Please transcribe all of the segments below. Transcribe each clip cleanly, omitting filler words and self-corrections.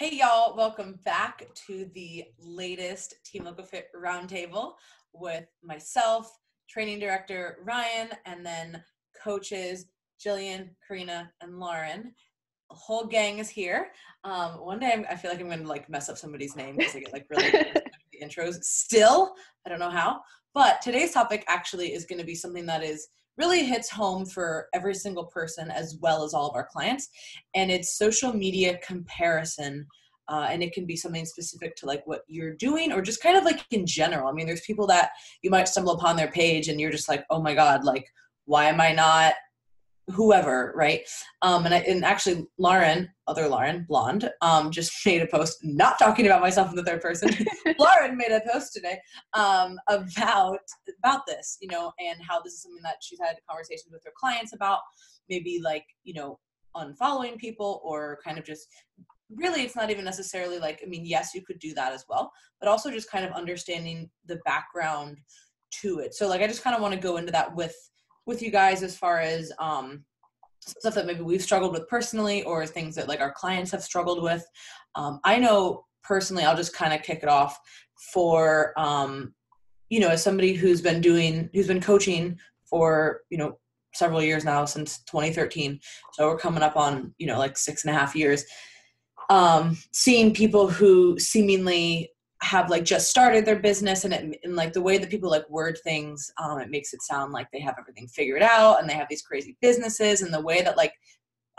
Hey y'all, welcome back to the latest Team LoCoFit Roundtable with myself, training director Ryan, and then coaches Jillian, Karina, and Lauren. The whole gang is here. One day I feel like I'm going to like mess up somebody's name because I get like really the intros still. I don't know how. But today's topic actually is going to be something that is really hits home for every single person as well as all of our clients. And it's social media comparison. And it can be something specific to like what you're doing or just kind of like in general. I mean, there's people that you might stumble upon their page and you're just like, oh my God, like, why am I not whoever, right? And actually Lauren, other Lauren, blonde, just made a post, not talking about myself in the third person. Lauren made a post today about this, you know, and how this is something that she's had conversations with her clients about, maybe like, you know, unfollowing people or kind of just really, it's not even necessarily like, I mean, yes, you could do that as well, but also just kind of understanding the background to it. So like, I just kind of want to go into that with you guys as far as stuff that maybe we've struggled with personally or things that like our clients have struggled with. I know personally, I'll just kind of kick it off for, you know, as somebody who's been coaching for, you know, several years now, since 2013. So we're coming up on, you know, like 6.5 years. Seeing people who seemingly have like just started their business and like the way that people like word things, it makes it sound like they have everything figured out and they have these crazy businesses, and the way that like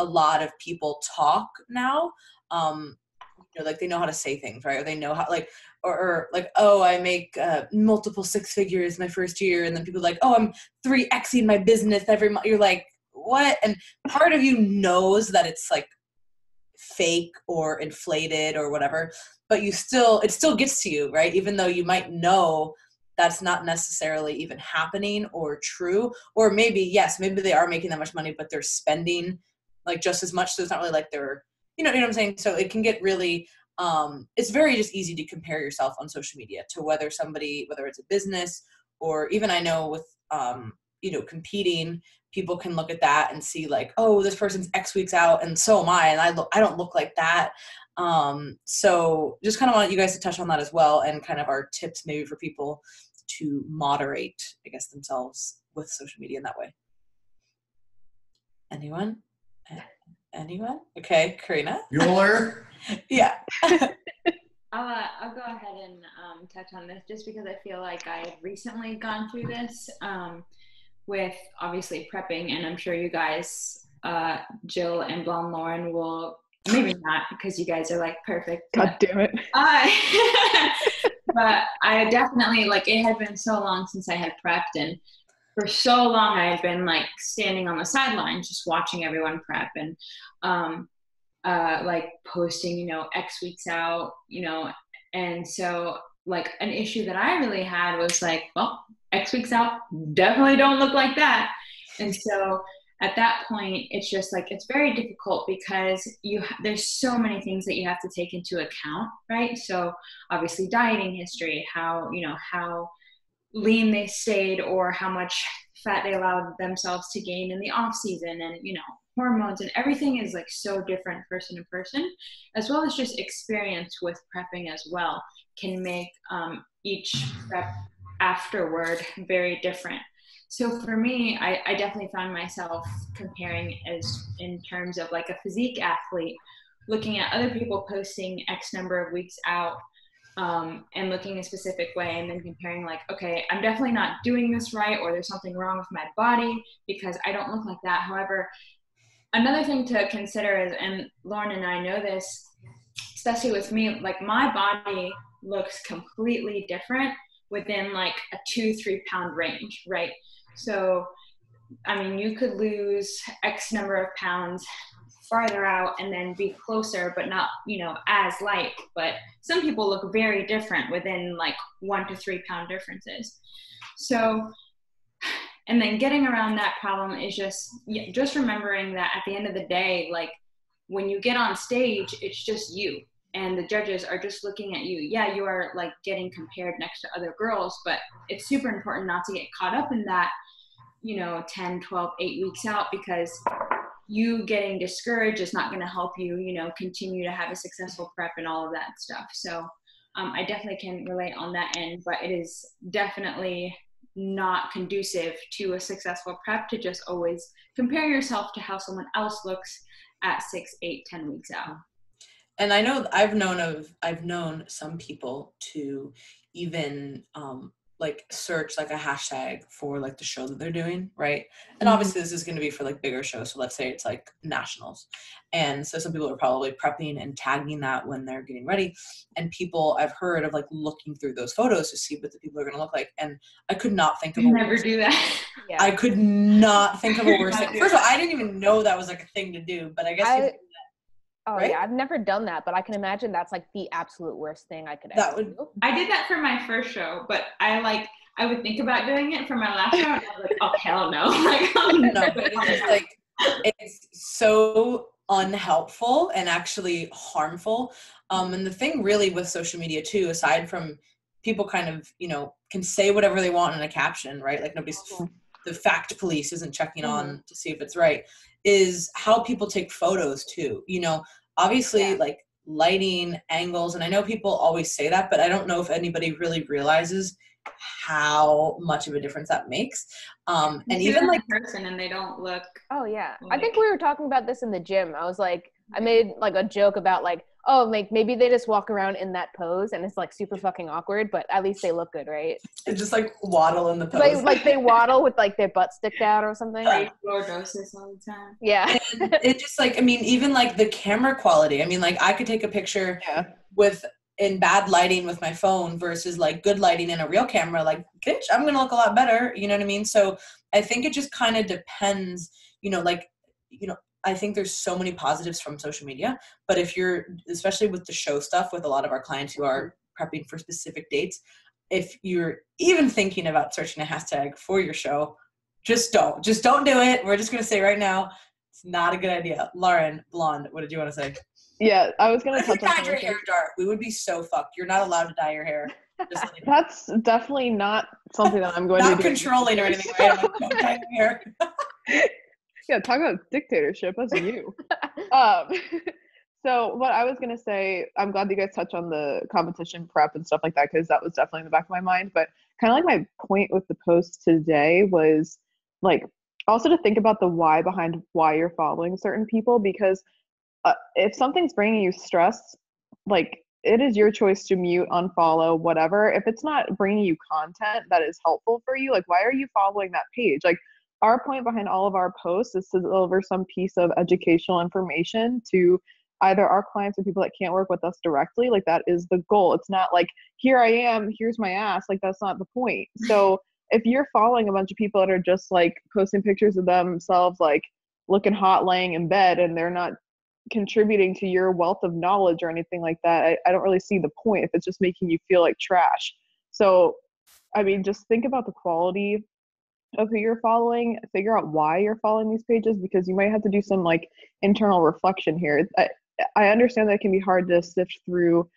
a lot of people talk now, you know, like they know how to say things, right? Or they know how like, or like, oh, I make multiple 6 figures my first year. And then people are like, oh, I'm 3Xing my business every month. You're like, what? And part of you knows that it's like fake or inflated or whatever, but it still gets to you, right? Even though you might know that's not necessarily even happening or true, or maybe, yes, maybe they are making that much money, but they're spending like just as much. So it's not really like they're, you know what I'm saying? So it can get really, it's very just easy to compare yourself on social media to whether it's a business or even I know with, you know, competing, people can look at that and see like, oh, this person's X weeks out and so am I, and I don't look like that. So just kind of want you guys to touch on that as well, and kind of our tips maybe for people to moderate, I guess, themselves with social media in that way. Anyone? Okay, Karina? Bueller? Yeah. I'll go ahead and touch on this just because I feel like I've recently gone through this with obviously prepping, and I'm sure you guys, Jill and Blonde Lauren, will maybe not because you guys are like perfect. God damn it. But I definitely, like, it had been so long since I had prepped, and for so long I had been like standing on the sidelines just watching everyone prep and like posting, you know, X weeks out, you know. And so like an issue that I really had was like, well, X weeks out definitely don't look like that. And so at that point, it's just like, it's very difficult because there's so many things that you have to take into account, right? So obviously dieting history, how lean they stayed or how much fat they allowed themselves to gain in the off season, and, you know, hormones and everything is like so different person to person, as well as just experience with prepping as well can make each prep afterward very different. So for me, I definitely found myself comparing as in terms of like a physique athlete, looking at other people posting X number of weeks out, and looking a specific way, and then comparing like, okay, I'm definitely not doing this right, or there's something wrong with my body because I don't look like that. However, another thing to consider is, and Lauren and I know this, especially with me, like my body looks completely different within like a 2-3 pound range, right? So, I mean, you could lose X number of pounds farther out and then be closer, but not, you know, as like, but some people look very different within like 1 to 3 pound differences. So, and then getting around that problem is just remembering that at the end of the day, like when you get on stage, it's just you and the judges are just looking at you. Yeah, you are like getting compared next to other girls, but it's super important not to get caught up in that, you know, 10, 12, 8 weeks out, because you getting discouraged is not going to help you, you know, continue to have a successful prep and all of that stuff. So I definitely can relate on that end, but it is definitely not conducive to a successful prep to just always compare yourself to how someone else looks at 6, 8, 10 weeks out. And I know I've known some people to even like search like a hashtag for like the show that they're doing, right? And obviously this is going to be for like bigger shows. So let's say it's like nationals. And so some people are probably prepping and tagging that when they're getting ready. And people I've heard of like looking through those photos to see what the people are going to look like. And I could not think of Never do that. Yeah. I could not think of a worse thing. First of all, I didn't even know that was like a thing to do, but I guess Oh right? yeah, I've never done that, but I can imagine that's like the absolute worst thing I could ever do. I did that for my first show, but I would think about doing it for my last show, and I was like, oh hell no! Like, no, but it's just like it's so unhelpful and actually harmful. And the thing really with social media too, aside from people kind of, you know, can say whatever they want in a caption, right? Like nobody's the fact police isn't checking on to see if it's right. Is how people take photos too, you know, obviously like lighting, angles. And I know people always say that, but I don't know if anybody really realizes how much of a difference that makes. And even like person and they don't look. Oh yeah. I think we were talking about this in the gym. I was like, I made like a joke about like, oh, like maybe they just walk around in that pose and it's like super fucking awkward, but at least they look good, right? It's just like waddle in the pose. Like they waddle with like their butt sticked out or something. Lordosis all the time. Yeah. And it just like, I mean, even like the camera quality. I mean, like I could take a picture with in bad lighting with my phone versus like good lighting in a real camera. Like, bitch, I'm gonna look a lot better. You know what I mean? So I think it just kind of depends. You know, like, you know, I think there's so many positives from social media, but if you're, especially with the show stuff, with a lot of our clients who are prepping for specific dates, if you're even thinking about searching a hashtag for your show, just don't do it. We're just going to say right now, it's not a good idea. Lauren, blonde, what did you want to say? Yeah, I was going to touch on dyed your hair dark. We would be so fucked. You're not allowed to dye your hair. That's definitely not something that I'm going to do. Not controlling or anything. Right? Don't dye your hair. Yeah, talk about dictatorship. That's you. So what I was going to say, I'm glad that you guys touched on the competition prep and stuff like that, because that was definitely in the back of my mind. But kind of like my point with the post today was like also to think about the why behind why you're following certain people, because if something's bringing you stress, like it is your choice to mute, unfollow, whatever. If it's not bringing you content that is helpful for you, like why are you following that page? Like our point behind all of our posts is to deliver some piece of educational information to either our clients or people that can't work with us directly. Like that is the goal. It's not like, here I am, here's my ass. Like that's not the point. So if you're following a bunch of people that are just like posting pictures of themselves, like looking hot, laying in bed, and they're not contributing to your wealth of knowledge or anything like that, I don't really see the point if it's just making you feel like trash. So, I mean, just think about the quality of who you're following, figure out why you're following these pages, because you might have to do some like internal reflection here. I understand that it can be hard to sift through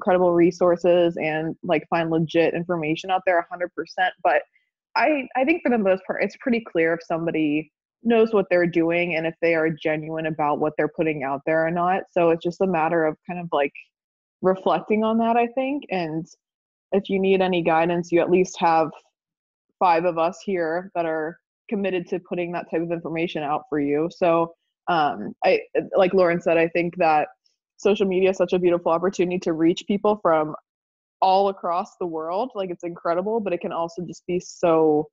credible resources and like find legit information out there 100%. But I think for the most part, it's pretty clear if somebody knows what they're doing and if they are genuine about what they're putting out there or not. So it's just a matter of kind of like reflecting on that, I think. And if you need any guidance, you at least have 5 of us here that are committed to putting that type of information out for you. So I, like Lauren said, I think that social media is such a beautiful opportunity to reach people from all across the world. Like it's incredible, but it can also just be so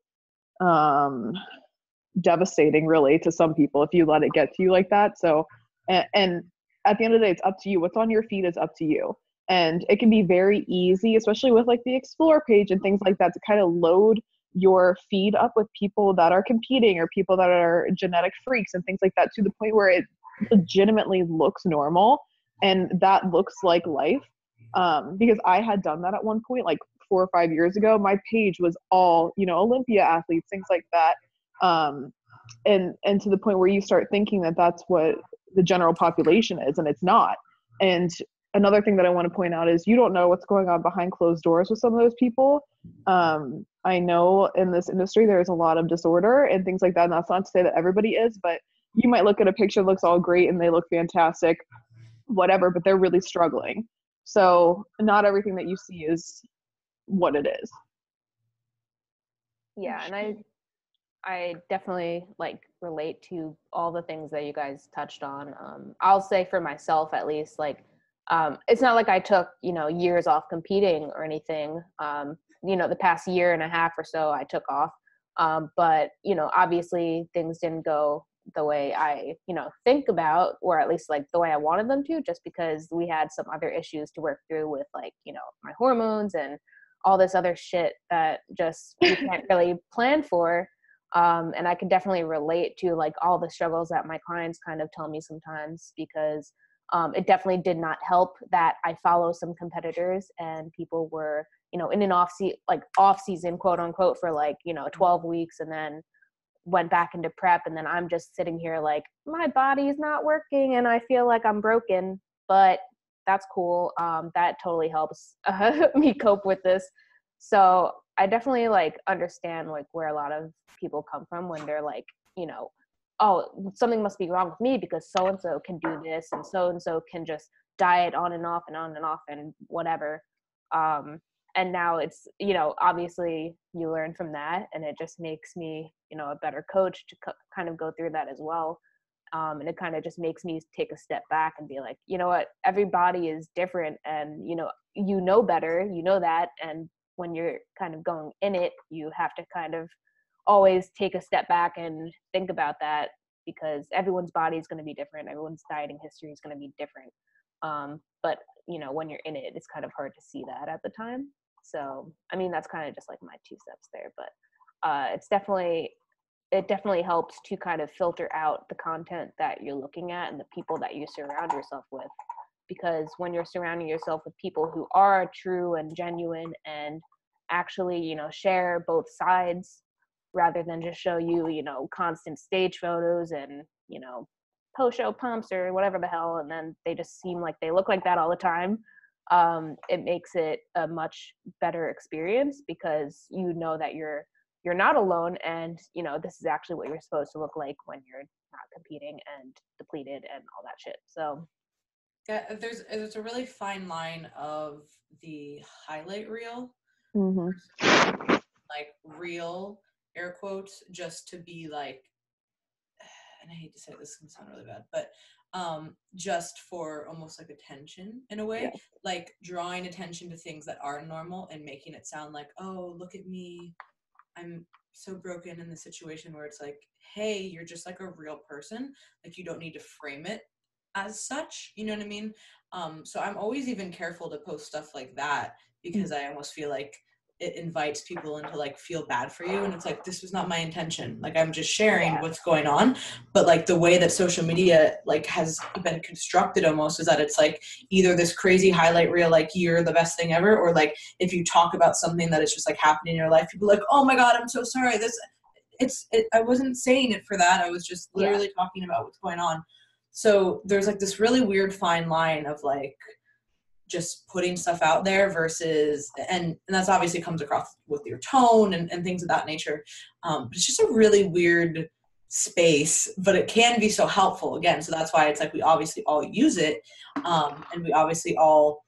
devastating really to some people if you let it get to you like that. So, and at the end of the day, it's up to you. What's on your feed is up to you. And it can be very easy, especially with like the explore page and things like that, to kind of load your feed up with people that are competing or people that are genetic freaks and things like that, to the point where it legitimately looks normal and that looks like life. Because I had done that at one point, like 4 or 5 years ago. My page was all, you know, Olympia athletes, things like that. And to the point where you start thinking that that's what the general population is, and it's not. And another thing that I want to point out is you don't know what's going on behind closed doors with some of those people. I know in this industry, there's a lot of disorder and things like that. And that's not to say that everybody is, but you might look at a picture that looks all great and they look fantastic, whatever, but they're really struggling. So not everything that you see is what it is. Yeah, and I definitely like relate to all the things that you guys touched on. I'll say for myself at least, like it's not like I took, you know, years off competing or anything. You know, the past year and a half or so I took off. But, you know, obviously things didn't go the way I, you know, think about, or at least like the way I wanted them to, just because we had some other issues to work through with, like, you know, my hormones and all this other shit that just you can't really plan for. And I can definitely relate to like all the struggles that my clients kind of tell me sometimes, because it definitely did not help that I follow some competitors and people were, you know, in an off season, quote unquote, for like, you know, 12 weeks and then went back into prep. And then I'm just sitting here like, my body's not working and I feel like I'm broken, but that's cool. That totally helps me cope with this. So I definitely like understand like where a lot of people come from when they're like, you know, oh, something must be wrong with me because so-and-so can do this and so can just diet on and off and on and off and whatever. And now it's, you know, obviously you learn from that and it just makes me, you know, a better coach to kind of go through that as well. And it kind of just makes me take a step back and be like, you know what, everybody is different and, you know better, you know that. And when you're kind of going in it, you have to kind of always take a step back and think about that, because everyone's body is going to be different. Everyone's dieting history is going to be different. But, you know, when you're in it, it's kind of hard to see that at the time. So, I mean, that's kind of just like my 2 steps there, but it definitely helps to kind of filter out the content that you're looking at and the people that you surround yourself with. Because when you're surrounding yourself with people who are true and genuine and actually, you know, share both sides rather than just show you, you know, constant stage photos and, you know, post-show pumps or whatever the hell, and then they just seem like they look like that all the time, it makes it a much better experience because you know that you're not alone and, you know, this is actually what you're supposed to look like when you're not competing and depleted and all that shit. So yeah, there's a really fine line of the highlight reel, like real air quotes, just to be like, and I hate to say it, this is gonna sound really bad, but just for almost like attention in a way, yeah. like drawing attention to things that are normal and making it sound like, oh, look at me, I'm so broken in the situation, where it's like, hey, you're just like a real person, like you don't need to frame it as such, you know what I mean? So I'm always even careful to post stuff like that, because I almost feel like it invites people into like feel bad for you, and it's like, this was not my intention, like I'm just sharing what's going on. But like the way that social media like has been constructed almost is that it's like either this crazy highlight reel, like you're the best thing ever, or like if you talk about something that is just like happening in your life, people are like, oh my god, I'm so sorry, I wasn't saying it for that, I was just literally talking about what's going on. So there's like this really weird fine line of like just putting stuff out there versus, and that's obviously comes across with your tone and things of that nature. But it's just a really weird space, but it can be so helpful again. So that's why it's like we obviously all use it. And we obviously all,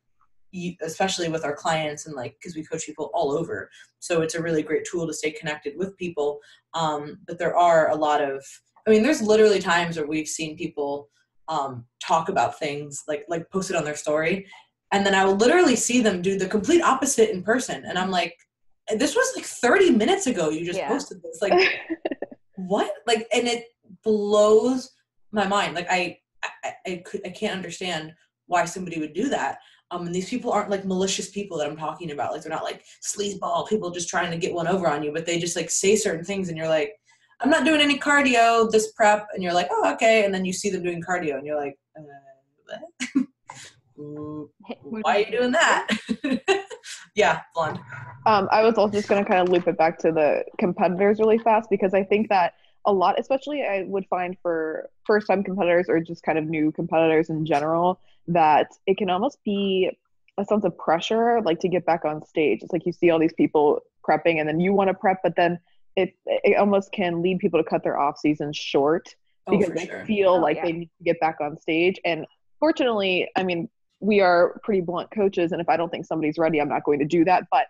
especially with our clients and like, because we coach people all over. So it's a really great tool to stay connected with people. But there are a lot of, I mean, there's literally times where we've seen people talk about things like post it on their story. And then I will literally see them do the complete opposite in person. And I'm like, this was like 30 minutes ago. You just posted this. Like, what? Like, and it blows my mind. Like, I can't understand why somebody would do that. And these people aren't like malicious people that I'm talking about. Like, they're not like sleazeball people just trying to get one over on you, but they just like say certain things and you're like, I'm not doing any cardio this prep. And you're like, oh, okay. And then you see them doing cardio and you're like, what? Why are you doing that? Yeah, blonde. I was also just going to kind of loop it back to the competitors really fast, because I think that a lot, especially I would find for first-time competitors or just kind of new competitors in general, that it can almost be a sense of pressure, like to get back on stage. It's like you see all these people prepping and then you want to prep, but then it almost can lead people to cut their off season short Oh, because for they sure. feel like they need to get back on stage. And fortunately, I mean, we are pretty blunt coaches, and if I don't think somebody's ready, I'm not going to do that. But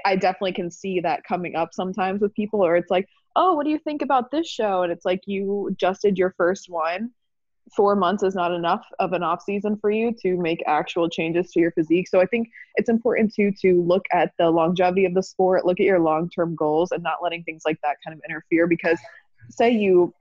I definitely can see that coming up sometimes with people, or it's like, oh, what do you think about this show? And it's like, you just did your first one. 4 months is not enough of an off season for you to make actual changes to your physique. So I think it's important to look at the longevity of the sport, look at your long-term goals, and not letting things like that kind of interfere. Because say you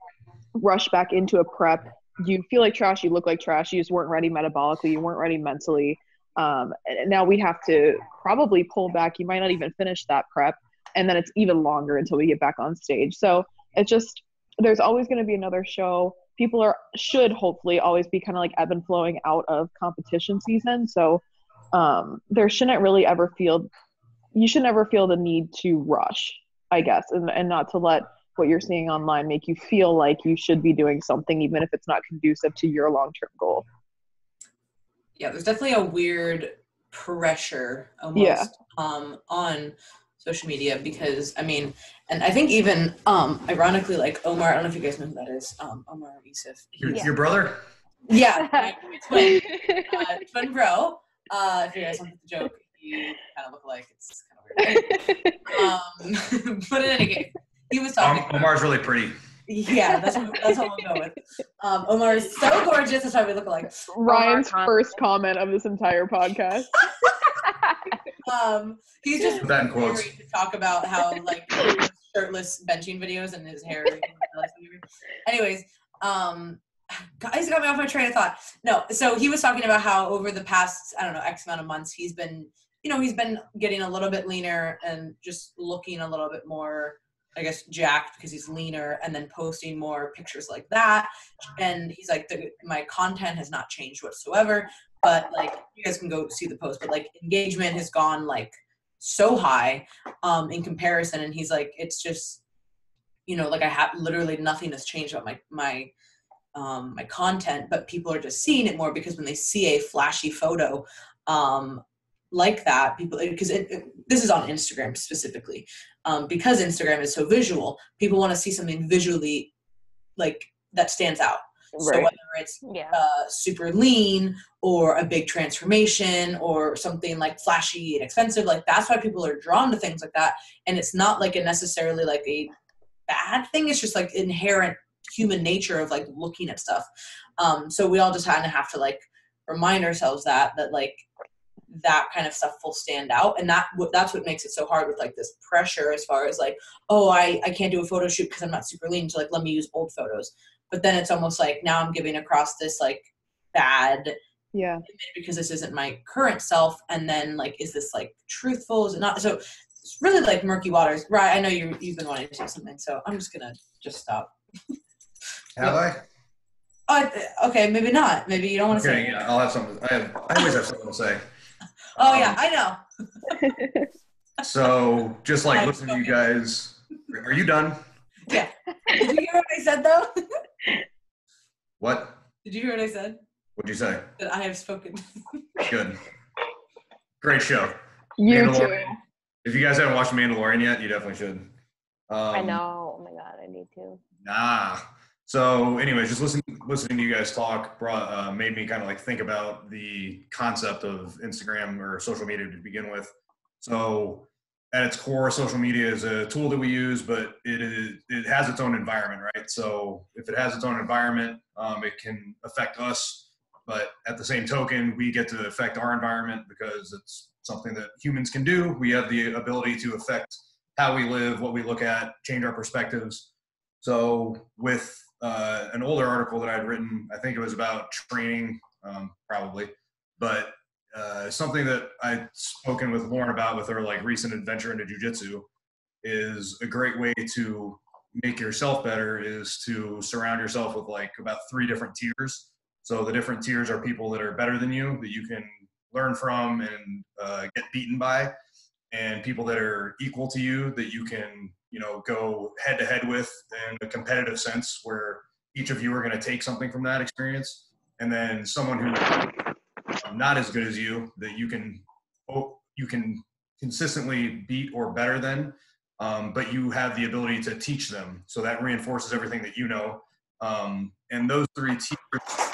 rush back into a prep, you feel like trash, you look like trash, you just weren't ready metabolically, you weren't ready mentally. And now we have to probably pull back. You might not even finish that prep, and then it's even longer until we get back on stage. So it's just, there's always going to be another show. People should hopefully always be kind of like ebb and flowing out of competition season. So there shouldn't really ever you should never feel the need to rush, I guess, and not to let what you're seeing online make you feel like you should be doing something, even if it's not conducive to your long-term goal. Yeah, there's definitely a weird pressure almost on social media, because I mean, and I think even ironically, like Omar, I don't know if you guys know who that is, Omar Yusuf. Your brother? Yeah, my twin, twin bro. If you guys don't get the joke, you kind of look like, it's kind of weird. But in any case, he was talking. Omar's really pretty. Yeah, that's what we'll go with. Omar is so gorgeous. That's why we look alike. Ryan's first comment of this entire podcast. He's just Put that in quotes. to talk about how like shirtless benching videos and his hair. Anyways, guys, got me off my train of thought. No, so he was talking about how over the past, I don't know, X amount of months, he's been getting a little bit leaner and just looking a little bit more, I guess, jacked because he's leaner, and then posting more pictures like that. And he's like, my content has not changed whatsoever, but like, you guys can go see the post, but like engagement has gone like so high in comparison. And he's like, it's just, like I have literally nothing has changed about my content, but people are just seeing it more because when they see a flashy photo like that, people, because this is on Instagram specifically, because Instagram is so visual, people want to see something visually like that stands out. Right. So whether it's super lean or a big transformation or something like flashy and expensive, like that's why people are drawn to things like that. And it's not like necessarily like a bad thing. It's just like inherent human nature of like looking at stuff. So we all just kind of have to like remind ourselves that like that kind of stuff will stand out. And that's what makes it so hard with like this pressure as far as like, oh, I can't do a photo shoot because I'm not super lean, so like let me use old photos. But then it's almost like now I'm giving across this like bad image because this isn't my current self. And then like, is this like truthful? Is it not? So it's really like murky waters. Right. I know you've been wanting to say something, so I'm just going to just stop. Have I? Okay, maybe not. Maybe you don't want to say. Okay, yeah, I'll have something. I always have something to say. Oh yeah, I know. So just like listening to you guys, are you done? Yeah. Did you hear what I said though? What? Did you hear what I said? What'd you say? That I have spoken. Good. Great show. You too. If you guys haven't watched Mandalorian yet, you definitely should. I know. Oh my God, I need to. So anyways, just listening to you guys talk made me kind of like think about the concept of Instagram or social media to begin with. So at its core, social media is a tool that we use, but it has its own environment, right? So if it has its own environment, it can affect us, but at the same token, we get to affect our environment because it's something that humans can do. We have the ability to affect how we live, what we look at, change our perspectives. So with an older article that I'd written, I think it was about training, probably, but something that I'd spoken with Lauren about with her like recent adventure into jiu-jitsu is a great way to make yourself better is to surround yourself with like about 3 different tiers. So the different tiers are people that are better than you that you can learn from and get beaten by, and people that are equal to you that you can, go head to head with in a competitive sense where each of you are going to take something from that experience. And then someone who not as good as you that you can consistently beat or better than, but you have the ability to teach them. So that reinforces everything that you know. And those 3 tiers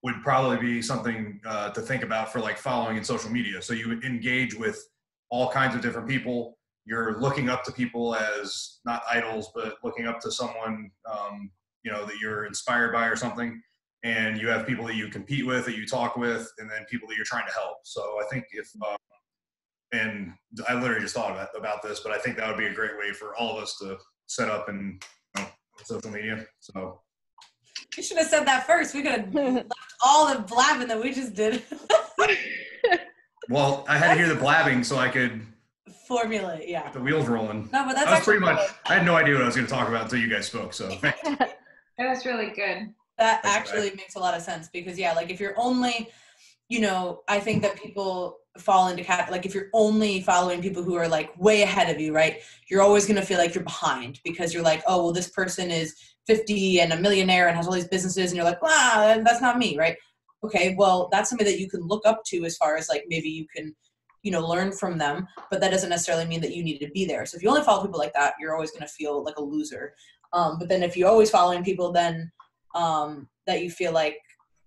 would probably be something to think about for like following in social media. So you would engage with all kinds of different people. You're looking up to people as not idols, but looking up to someone, that you're inspired by or something. And you have people that you compete with, that you talk with, and then people that you're trying to help. So I think and I literally just thought about this, but I think that would be a great way for all of us to set up in social media. So you should have said that first. We could have left all the blabbing that we just did. Well, I had to hear the blabbing so I could formulate, get the wheels rolling. No, but that's was pretty much. I had no idea what I was going to talk about until you guys spoke. So thanks. That was really good. That actually makes a lot of sense because like if you're only, I think that people fall into like if you're only following people who are like way ahead of you, right? You're always going to feel like you're behind because you're like, oh, well, this person is 50 and a millionaire and has all these businesses, and you're like, that's not me, right? Okay, well, that's something that you can look up to as far as like maybe you can, learn from them, but that doesn't necessarily mean that you need to be there. So if you only follow people like that, you're always going to feel like a loser. But then if you're always following people, then that you feel like,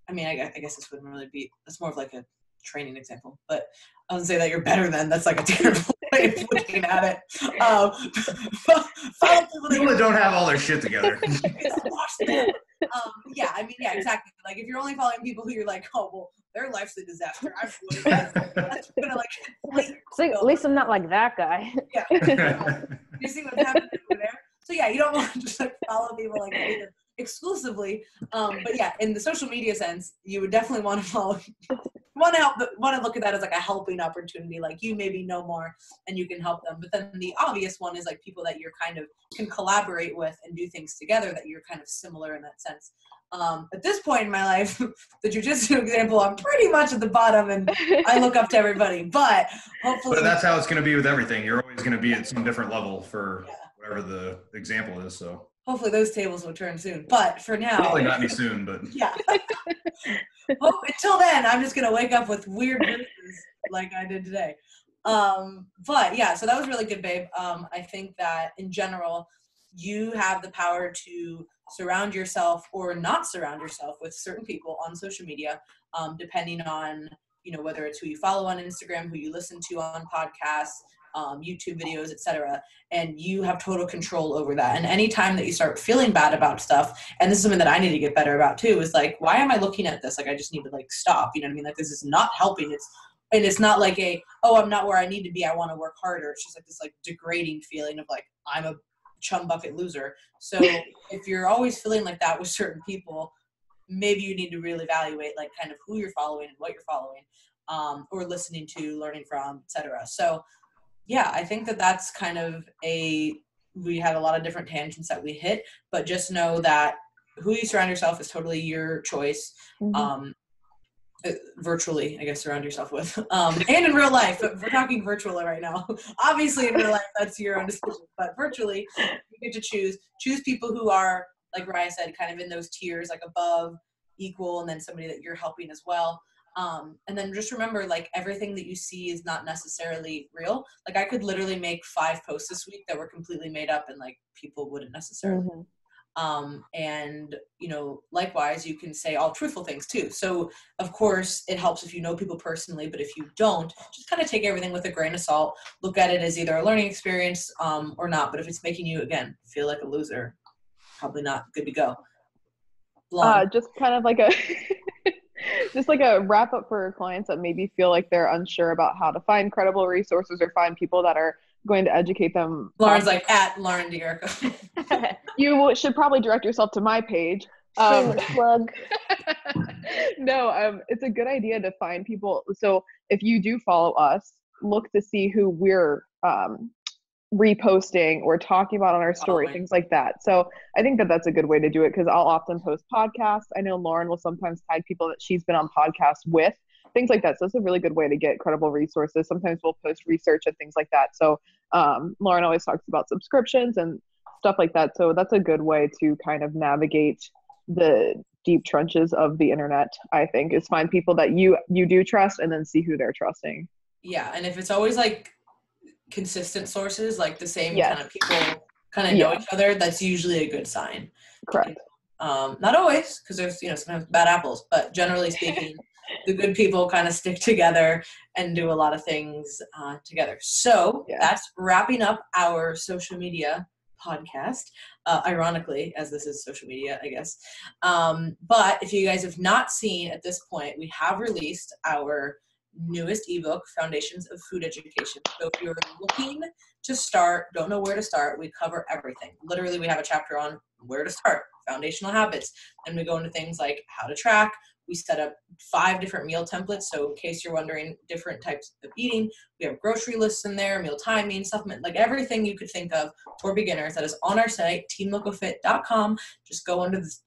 I guess this wouldn't really be, that's more of like a training example, but I wouldn't say that you're better than, that's like a terrible way of looking at it. Follow people that don't have all their shit together. Exactly. Like if you're only following people who you're like, oh, well, their life's a disaster. That's gonna at least I'm not like that guy. Yeah. You see what's happening over there? So yeah, you don't want to just like follow people like that exclusively. But yeah, in the social media sense, you would definitely want to follow, want to look at that as like a helping opportunity. Like you maybe know more and you can help them. But then the obvious one is like people that you're kind of can collaborate with and do things together that you're kind of similar in that sense. At this point in my life, the jiu-jitsu example, I'm pretty much at the bottom and I look up to everybody, but hopefully. But that's how it's going to be with everything. You're always going to be at some different level for whatever the example is. So hopefully those tables will turn soon. But for now. Probably not any soon, but. Yeah. Until then, I'm just going to wake up with weird bruises like I did today. But yeah, so that was really good, babe. I think that in general, you have the power to surround yourself or not surround yourself with certain people on social media, depending on, whether it's who you follow on Instagram, who you listen to on podcasts, YouTube videos, etc. And you have total control over that. And anytime that you start feeling bad about stuff, and this is something that I need to get better about too, is like, why am I looking at this? Like, I just need to like stop, you know what I mean? Like, this is not helping. It's not like I'm not where I need to be, I want to work harder. It's just like this like degrading feeling of like, I'm a chum bucket loser. So if you're always feeling like that with certain people, maybe you need to really evaluate like kind of who you're following and what you're following, or listening to, learning from, etc. So yeah, I think that that's kind of we had a lot of different tangents that we hit, but just know that who you surround yourself is totally your choice. Mm-hmm. Virtually, I guess, surround yourself with, and in real life, but we're talking virtually right now. Obviously in real life, that's your own decision, but virtually you get to choose people who are, like Ryan said, kind of in those tiers, like above, equal, and then somebody that you're helping as well. And then just remember, like, everything that you see is not necessarily real. Like, I could literally make 5 posts this week that were completely made up and like people wouldn't necessarily. Mm-hmm. And, likewise, you can say all truthful things too. So of course it helps if you know people personally, but if you don't, just kind of take everything with a grain of salt, look at it as either a learning experience, or not. But if it's making you, again, feel like a loser, probably not good to go. Just kind of like just like a wrap up for clients that maybe feel like they're unsure about how to find credible resources or find people that are going to educate them. Lauren's like at Lauren D'Erico. You should probably direct yourself to my page. Plug. No, it's a good idea to find people. So if you do follow us, look to see who we're reposting or talking about on our story, things like that. So I think that that's a good way to do it, because I'll often post podcasts. I know Lauren will sometimes tag people that she's been on podcasts with, things like that. So it's a really good way to get credible resources. Sometimes we'll post research and things like that. So Lauren always talks about subscriptions and stuff like that. So that's a good way to kind of navigate the deep trenches of the internet, I think, is find people that you do trust and then see who they're trusting. Yeah. And if it's always like consistent sources, like the same kind of people kind of know each other, that's usually a good sign. Correct. Not always, because there's, sometimes bad apples, but generally speaking, the good people kind of stick together and do a lot of things together. So that's wrapping up our social media podcast, ironically, as this is social media, I guess. But if you guys have not seen at this point, we have released our newest ebook, Foundations of Food Education. So if you're looking to start, don't know where to start, we cover everything. Literally, we have a chapter on where to start, foundational habits, and we go into things like how to track. We set up 5 different meal templates, so in case you're wondering different types of eating, we have grocery lists in there, meal timing, supplement, like everything you could think of for beginners that is on our site, teamlocofit.com. Just go under this,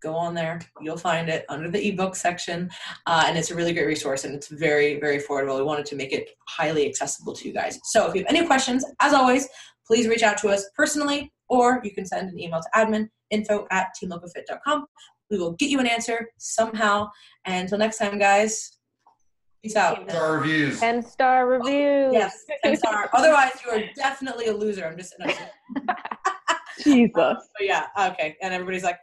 go on there, you'll find it under the ebook section, and it's a really great resource, and it's very, very affordable. We wanted to make it highly accessible to you guys. So if you have any questions, as always, please reach out to us personally, or you can send an email to admin@teamlocofit.com. We will get you an answer somehow. And until next time, guys, peace out. Star reviews. 10-star reviews. Yes, 10-star. Otherwise, you are definitely a loser. I'm just. Jesus. But yeah, okay. And everybody's like,